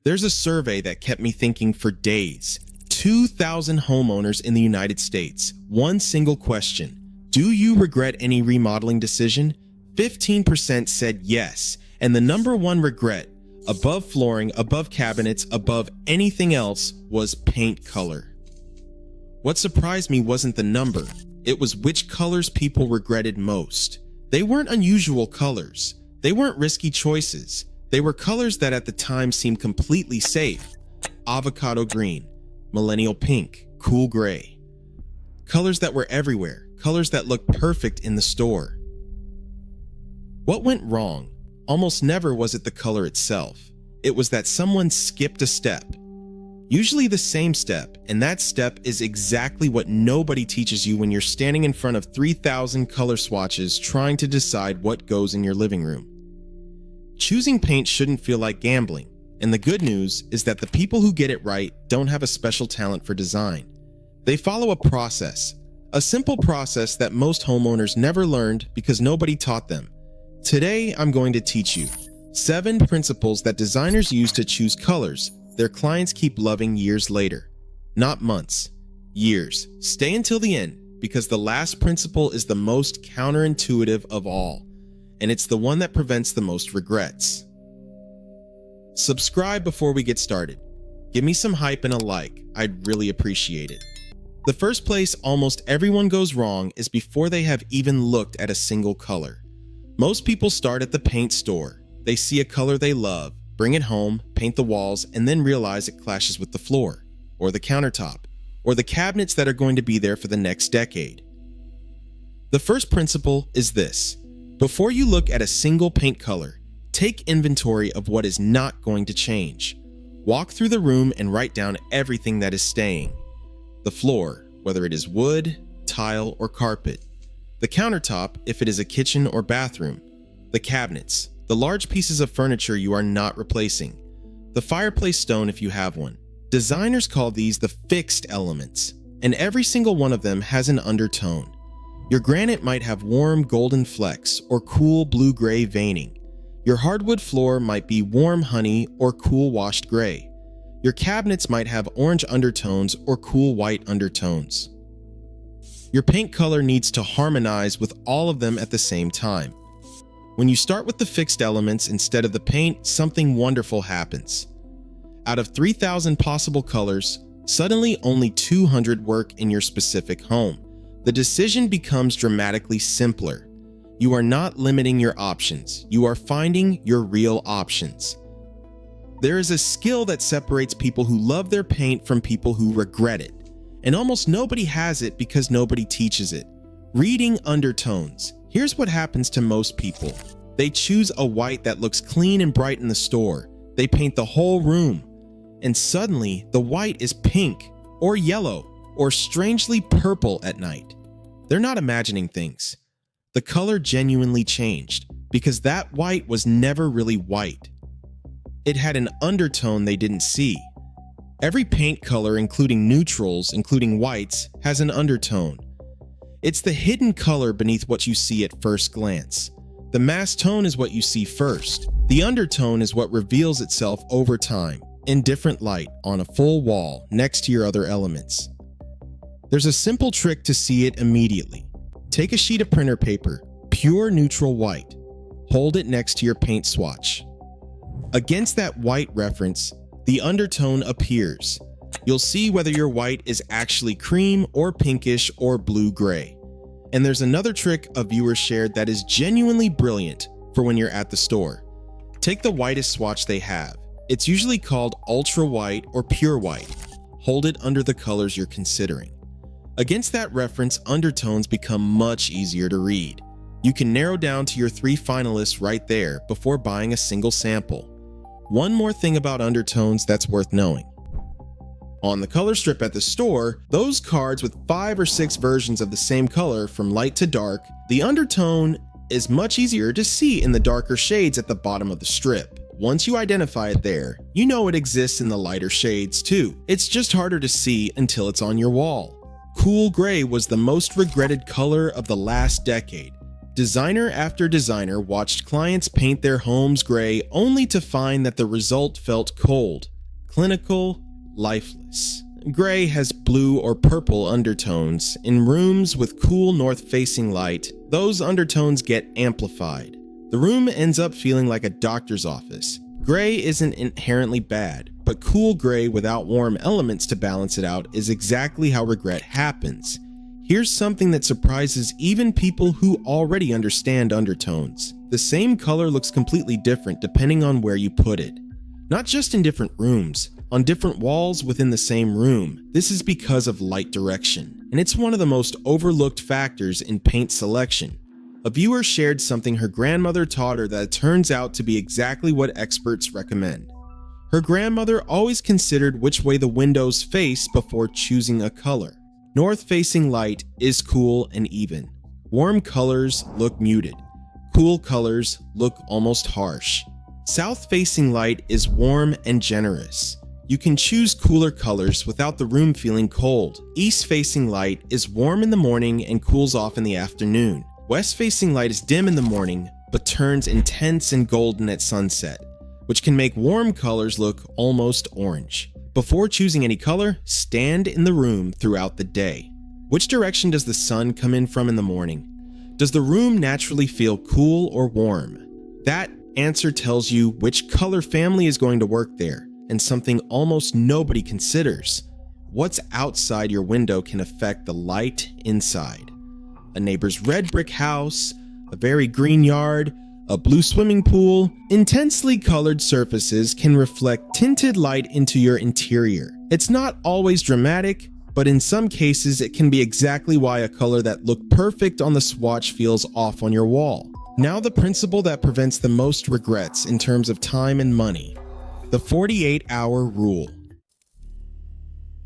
There's a survey that kept me thinking for days. 2,000 homeowners in the United States. One single question. Do you regret any remodeling decision? 15% said yes. And the number one regret, above flooring, above cabinets, above anything else, was paint color. What surprised me wasn't the number. It was which colors people regretted most. They weren't unusual colors. They weren't risky choices. They were colors that at the time seemed completely safe. Avocado green, millennial pink, cool gray. Colors that were everywhere, colors that looked perfect in the store. What went wrong? Almost never was it the color itself. It was that someone skipped a step. Usually the same step, and that step is exactly what nobody teaches you when you're standing in front of 3,000 color swatches trying to decide what goes in your living room. Choosing paint shouldn't feel like gambling, and the good news is that the people who get it right don't have a special talent for design. They follow a process, a simple process that most homeowners never learned because nobody taught them. Today, I'm going to teach you 7 principles that designers use to choose colors their clients keep loving years later. Not months, years. Stay until the end because the last principle is the most counterintuitive of all, and it's the one that prevents the most regrets. Subscribe before we get started. Give me some hype and a like. I'd really appreciate it. The first place almost everyone goes wrong is before they have even looked at a single color. Most people start at the paint store. They see a color they love, bring it home, paint the walls, and then realize it clashes with the floor, or the countertop, or the cabinets that are going to be there for the next decade. The first principle is this. Before you look at a single paint color, take inventory of what is not going to change. Walk through the room and write down everything that is staying. The floor, whether it is wood, tile, or carpet. The countertop, if it is a kitchen or bathroom. The cabinets, the large pieces of furniture you are not replacing. The fireplace stone if you have one. Designers call these the fixed elements, and every single one of them has an undertone. Your granite might have warm golden flecks or cool blue-gray veining. Your hardwood floor might be warm honey or cool washed gray. Your cabinets might have orange undertones or cool white undertones. Your paint color needs to harmonize with all of them at the same time. When you start with the fixed elements instead of the paint, something wonderful happens. Out of 3,000 possible colors, suddenly only 200 work in your specific home. The decision becomes dramatically simpler. You are not limiting your options. You are finding your real options. There is a skill that separates people who love their paint from people who regret it. And almost nobody has it because nobody teaches it. Reading undertones. Here's what happens to most people. They choose a white that looks clean and bright in the store. They paint the whole room. And suddenly, the white is pink, or yellow, or strangely purple at night. They're not imagining things. The color genuinely changed, because that white was never really white. It had an undertone they didn't see. Every paint color, including neutrals, including whites, has an undertone. It's the hidden color beneath what you see at first glance. The mass tone is what you see first. The undertone is what reveals itself over time, in different light, on a full wall, next to your other elements. There's a simple trick to see it immediately. Take a sheet of printer paper, pure neutral white. Hold it next to your paint swatch. Against that white reference, the undertone appears. You'll see whether your white is actually cream or pinkish or blue-gray. And there's another trick a viewer shared that is genuinely brilliant for when you're at the store. Take the whitest swatch they have. It's usually called ultra white or pure white. Hold it under the colors you're considering. Against that reference, undertones become much easier to read. You can narrow down to your 3 finalists right there before buying a single sample. One more thing about undertones that's worth knowing. On the color strip at the store, those cards with 5 or 6 versions of the same color from light to dark, the undertone is much easier to see in the darker shades at the bottom of the strip. Once you identify it there, you know it exists in the lighter shades too. It's just harder to see until it's on your wall. Cool gray was the most regretted color of the last decade. Designer after designer watched clients paint their homes gray only to find that the result felt cold. clinical, lifeless. Gray has blue or purple undertones. In rooms with cool north-facing light, those undertones get amplified. The room ends up feeling like a doctor's office. Gray isn't inherently bad, but cool gray without warm elements to balance it out is exactly how regret happens. Here's something that surprises even people who already understand undertones. The same color looks completely different depending on where you put it. Not just in different rooms, on different walls within the same room. This is because of light direction, and it's one of the most overlooked factors in paint selection. A viewer shared something her grandmother taught her that turns out to be exactly what experts recommend. Her grandmother always considered which way the windows face before choosing a color. North-facing light is cool and even. Warm colors look muted. Cool colors look almost harsh. South-facing light is warm and generous. You can choose cooler colors without the room feeling cold. East-facing light is warm in the morning and cools off in the afternoon. West-facing light is dim in the morning, but turns intense and golden at sunset, which can make warm colors look almost orange. Before choosing any color, stand in the room throughout the day. Which direction does the sun come in from in the morning? Does the room naturally feel cool or warm? That answer tells you which color family is going to work there, and something almost nobody considers. What's outside your window can affect the light inside. A neighbor's red brick house, a very green yard, a blue swimming pool. Intensely colored surfaces can reflect tinted light into your interior. It's not always dramatic, but in some cases it can be exactly why a color that looked perfect on the swatch feels off on your wall. Now the principle that prevents the most regrets in terms of time and money. The 48-hour rule.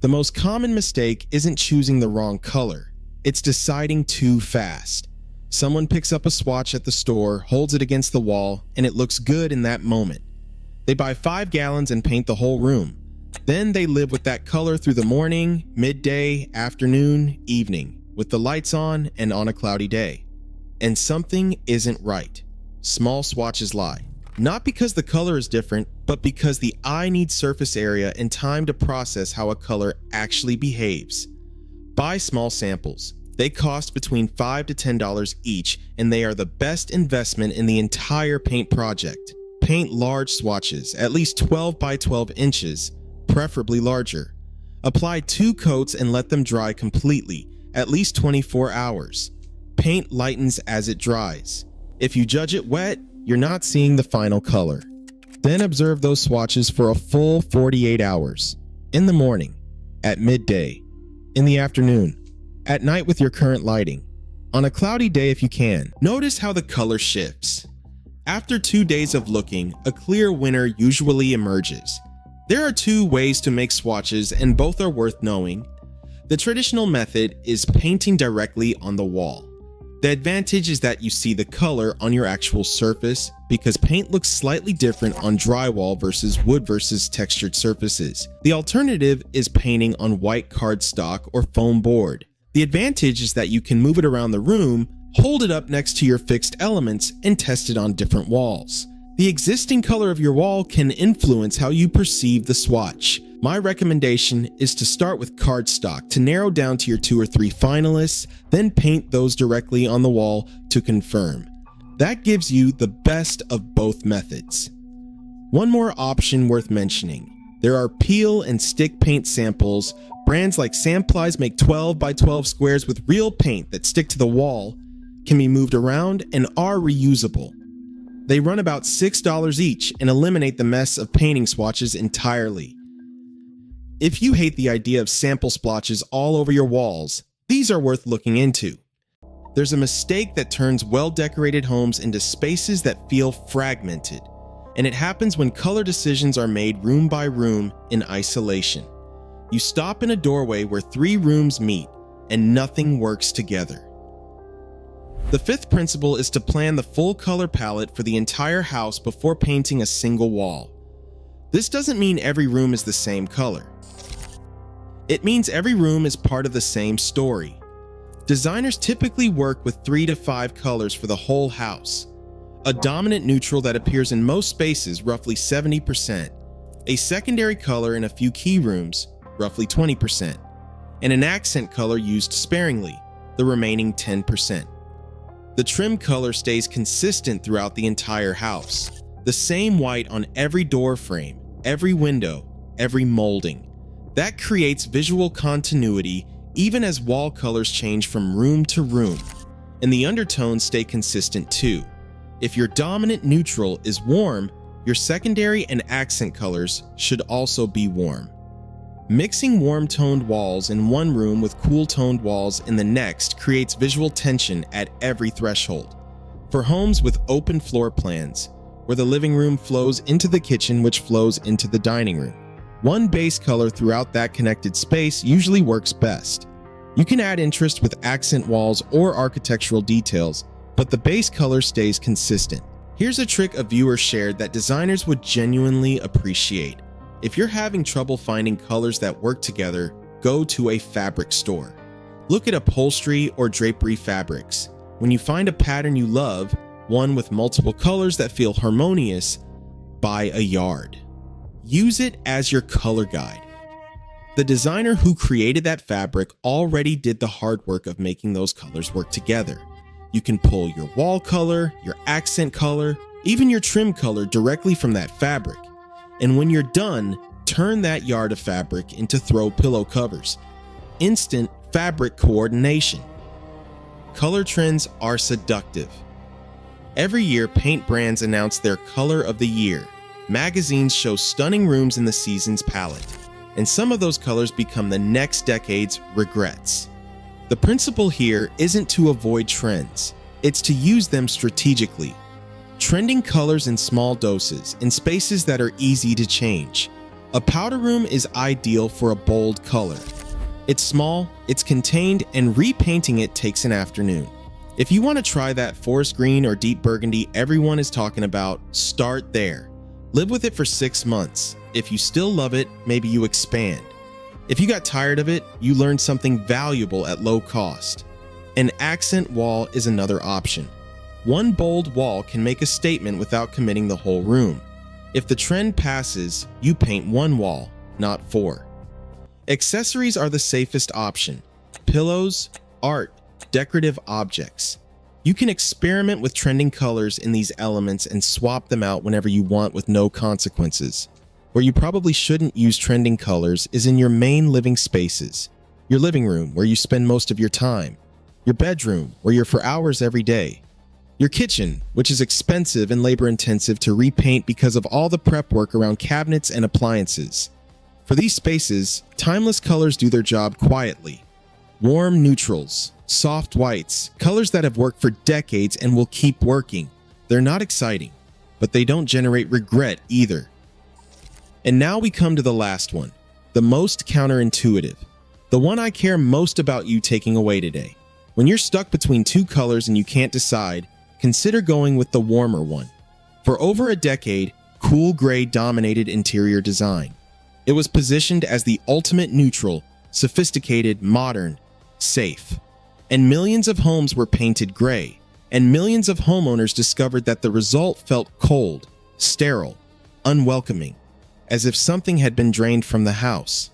The most common mistake isn't choosing the wrong color. It's deciding too fast. Someone picks up a swatch at the store, holds it against the wall, and it looks good in that moment. They buy 5 gallons and paint the whole room. Then they live with that color through the morning, midday, afternoon, evening, with the lights on and on a cloudy day. And something isn't right. Small swatches lie. Not because the color is different, but because the eye needs surface area and time to process how a color actually behaves. Buy small samples. They cost between $5 to $10 each, and they are the best investment in the entire paint project. Paint large swatches, at least 12 by 12 inches, preferably larger. Apply 2 coats and let them dry completely, at least 24 hours. Paint lightens as it dries. If you judge it wet, you're not seeing the final color. Then observe those swatches for a full 48 hours. In the morning, at midday, in the afternoon, at night with your current lighting, on a cloudy day if you can. Notice how the color shifts. After 2 days of looking, a clear winner usually emerges. There are 2 ways to make swatches, and both are worth knowing. The traditional method is painting directly on the wall. The advantage is that you see the color on your actual surface, because paint looks slightly different on drywall versus wood versus textured surfaces. The alternative is painting on white cardstock or foam board. The advantage is that you can move it around the room, hold it up next to your fixed elements, and test it on different walls. The existing color of your wall can influence how you perceive the swatch. My recommendation is to start with cardstock to narrow down to your 2 or 3 finalists, then paint those directly on the wall to confirm. That gives you the best of both methods. One more option worth mentioning. There are peel and stick paint samples. Brands like Samplies make 12 by 12 squares with real paint that stick to the wall, can be moved around, and are reusable. They run about $6 each and eliminate the mess of painting swatches entirely. If you hate the idea of sample splotches all over your walls, these are worth looking into. There's a mistake that turns well-decorated homes into spaces that feel fragmented, and it happens when color decisions are made room by room in isolation. You stop in a doorway where 3 rooms meet, and nothing works together. The 5th principle is to plan the full color palette for the entire house before painting a single wall. This doesn't mean every room is the same color. It means every room is part of the same story. Designers typically work with 3 to 5 colors for the whole house. A dominant neutral that appears in most spaces, roughly 70%. a secondary color in a few key rooms, roughly 20%, and an accent color used sparingly, the remaining 10%. The trim color stays consistent throughout the entire house, the same white on every door frame, every window, every molding. That creates visual continuity even as wall colors change from room to room, and the undertones stay consistent too. If your dominant neutral is warm, your secondary and accent colors should also be warm. Mixing warm-toned walls in one room with cool-toned walls in the next creates visual tension at every threshold. For homes with open floor plans, where the living room flows into the kitchen which flows into the dining room, one base color throughout that connected space usually works best. You can add interest with accent walls or architectural details, but the base color stays consistent. Here's a trick a viewer shared that designers would genuinely appreciate. If you're having trouble finding colors that work together, go to a fabric store. Look at upholstery or drapery fabrics. When you find a pattern you love, one with multiple colors that feel harmonious, buy a yard. Use it as your color guide. The designer who created that fabric already did the hard work of making those colors work together. You can pull your wall color, your accent color, even your trim color directly from that fabric. And when you're done, turn that yard of fabric into throw pillow covers. Instant fabric coordination. Color trends are seductive. Every year, paint brands announce their color of the year. Magazines show stunning rooms in the season's palette, and some of those colors become the next decade's regrets. The principle here isn't to avoid trends, it's to use them strategically. Trending colors in small doses, in spaces that are easy to change. A powder room is ideal for a bold color. It's small, it's contained, and repainting it takes an afternoon. If you want to try that forest green or deep burgundy everyone is talking about, start there. Live with it for 6 months. If you still love it, maybe you expand. If you got tired of it, you learned something valuable at low cost. An accent wall is another option. One bold wall can make a statement without committing the whole room. If the trend passes, you paint one wall, not 4. Accessories are the safest option. Pillows, art, decorative objects. You can experiment with trending colors in these elements and swap them out whenever you want with no consequences. Where you probably shouldn't use trending colors is in your main living spaces. Your living room, where you spend most of your time. Your bedroom, where you're for hours every day. Your kitchen, which is expensive and labor-intensive to repaint because of all the prep work around cabinets and appliances. For these spaces, timeless colors do their job quietly. Warm neutrals, soft whites, colors that have worked for decades and will keep working. They're not exciting, but they don't generate regret either. And now we come to the last one, the most counterintuitive, the one I care most about you taking away today. When you're stuck between two colors and you can't decide, consider going with the warmer one. For over a decade, cool gray dominated interior design. It was positioned as the ultimate neutral, sophisticated, modern, safe. And millions of homes were painted gray, and millions of homeowners discovered that the result felt cold, sterile, unwelcoming, as if something had been drained from the house.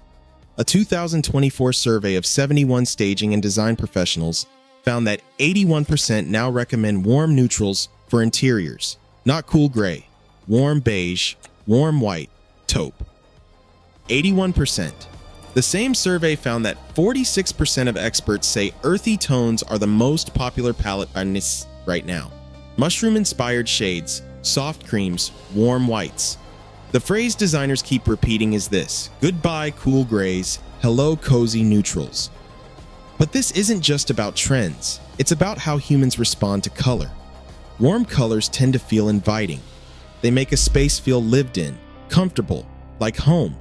A 2024 survey of 71 staging and design professionals found that 81% now recommend warm neutrals for interiors, not cool gray, warm beige, warm white, taupe. 81%. The same survey found that 46% of experts say earthy tones are the most popular palette right now. Mushroom-inspired shades, soft creams, warm whites. The phrase designers keep repeating is this: goodbye cool grays, hello cozy neutrals. But this isn't just about trends, it's about how humans respond to color. Warm colors tend to feel inviting. They make a space feel lived in, comfortable, like home.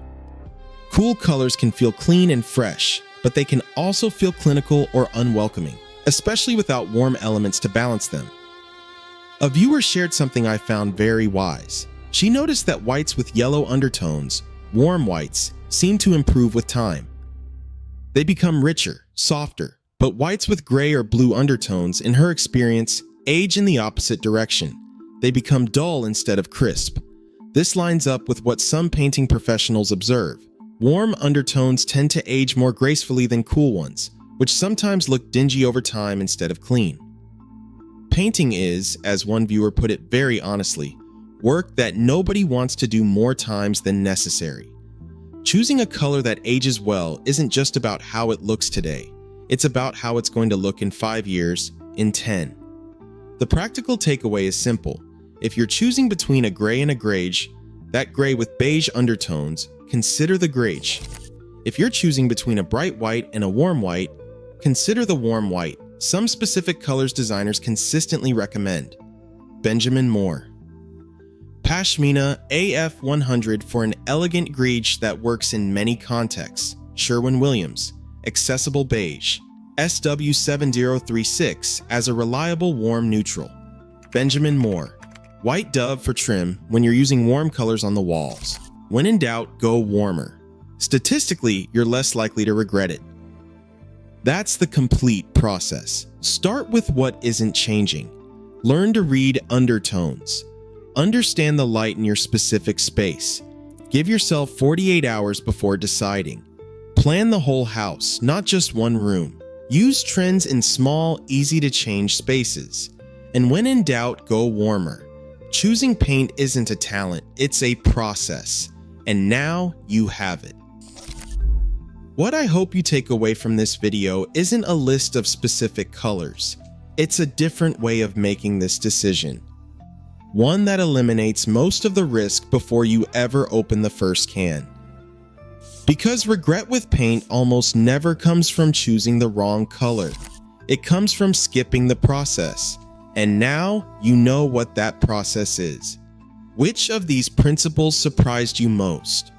Cool colors can feel clean and fresh, but they can also feel clinical or unwelcoming, especially without warm elements to balance them. A viewer shared something I found very wise. She noticed that whites with yellow undertones, warm whites, seem to improve with time. They become richer, softer, but whites with gray or blue undertones, in her experience, age in the opposite direction. They become dull instead of crisp. This lines up with what some painting professionals observe. Warm undertones tend to age more gracefully than cool ones, which sometimes look dingy over time instead of clean. Painting is, as one viewer put it very honestly, work that nobody wants to do more times than necessary. Choosing a color that ages well isn't just about how it looks today. It's about how it's going to look in 5 years, in 10. The practical takeaway is simple. If you're choosing between a gray and a greige, that gray with beige undertones, consider the greige. If you're choosing between a bright white and a warm white, consider the warm white. Some specific colors designers consistently recommend. Benjamin Moore. Pashmina AF100 for an elegant greige that works in many contexts. Sherwin-Williams. Accessible beige. SW7036 as a reliable warm neutral. Benjamin Moore. White dove for trim when you're using warm colors on the walls. When in doubt, go warmer. Statistically, you're less likely to regret it. That's the complete process. Start with what isn't changing. Learn to read undertones. Understand the light in your specific space. Give yourself 48 hours before deciding. Plan the whole house, not just one room. Use trends in small, easy-to-change spaces. And when in doubt, go warmer. Choosing paint isn't a talent, it's a process. And now you have it. What I hope you take away from this video isn't a list of specific colors. It's a different way of making this decision. One that eliminates most of the risk before you ever open the first can. Because regret with paint almost never comes from choosing the wrong color. It comes from skipping the process. And now you know what that process is. Which of these principles surprised you most?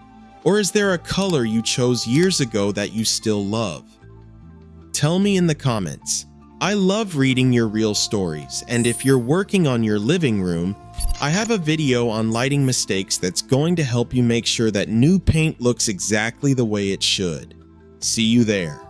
Or is there a color you chose years ago that you still love? Tell me in the comments. I love reading your real stories, and if you're working on your living room, I have a video on lighting mistakes that's going to help you make sure that new paint looks exactly the way it should. See you there.